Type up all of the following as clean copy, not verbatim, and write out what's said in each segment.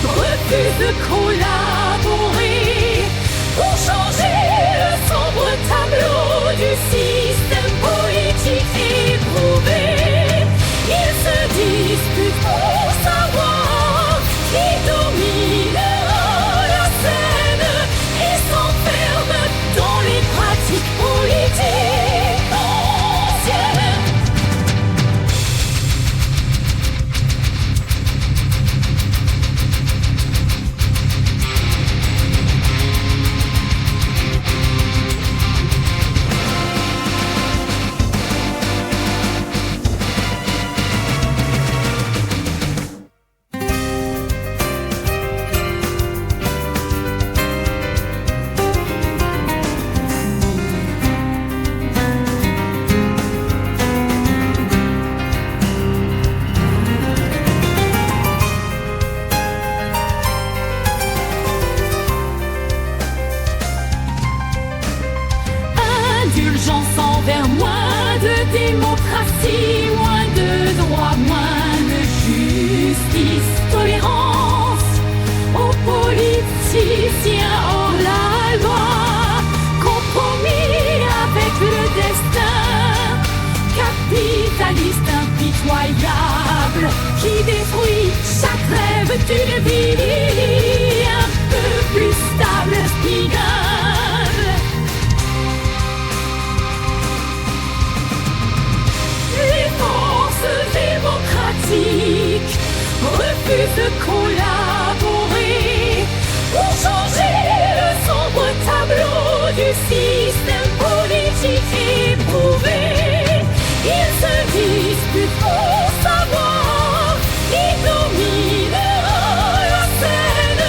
refuse de collaborer pour changer le sombre tableau du système politique éprouvé. Ils se disputent pour savoir qui dominera la scène et s'enferment dans les pratiques politiques anciennes. Indulgence envers moins de démocratie, moins de droits, moins de justice, tolérance aux politiciens hors la loi, compromis avec le destin capitaliste impitoyable qui détruit chaque rêve d'une vie un peu plus stable, spinale. Les forces démocratiques refusent de collaborer pour changer le sombre tableau du système politique éprouvé. Ils se disputent pour savoir qui dominera la scène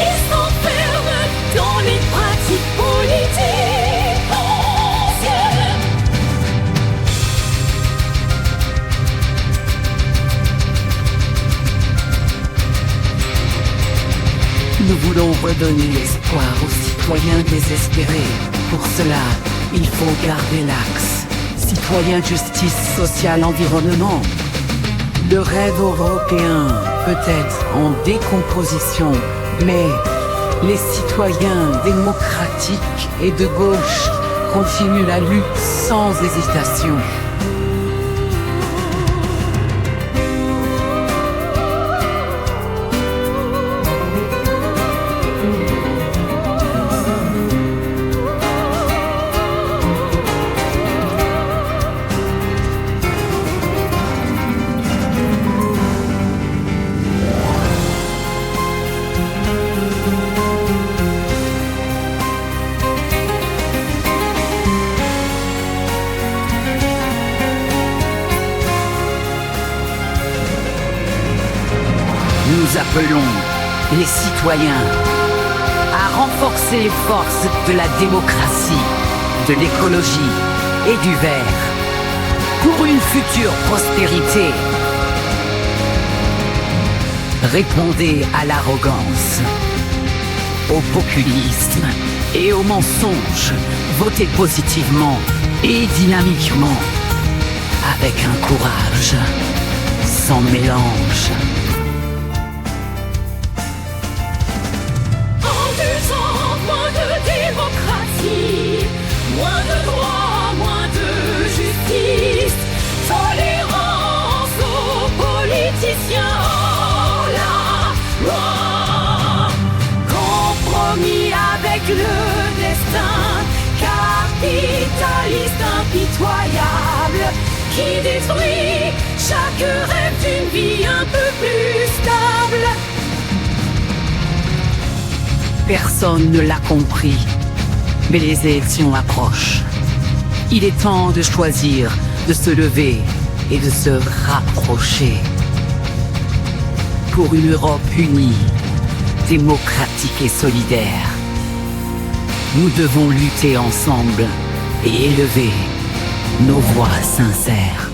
et s'enferment dans les pratiques politiques anciennes. Nous voulons redonner l'espoir aux citoyens désespérés. Pour cela, il faut garder l'axe citoyen, justice, social, environnement. Le rêve européen peut être en décomposition, mais les citoyens démocratiques et de gauche continuent la lutte sans hésitation. Nous appelons les citoyens à renforcer les forces de la démocratie, de l'écologie et du vert pour une future prospérité. Répondez à l'arrogance, au populisme et aux mensonges. Votez positivement et dynamiquement, avec un courage sans mélange. Moins de démocratie, moins de droits, moins de justice, tolérance aux politiciens hors la loi, compromis avec le destin capitaliste impitoyable qui détruit chaque rêve d'une vie un peu plus stable. Personne ne l'a compris, mais les élections approchent. Il est temps de choisir, de se lever et de se rapprocher. Pour une Europe unie, démocratique et solidaire, nous devons lutter ensemble et élever nos voix sincères.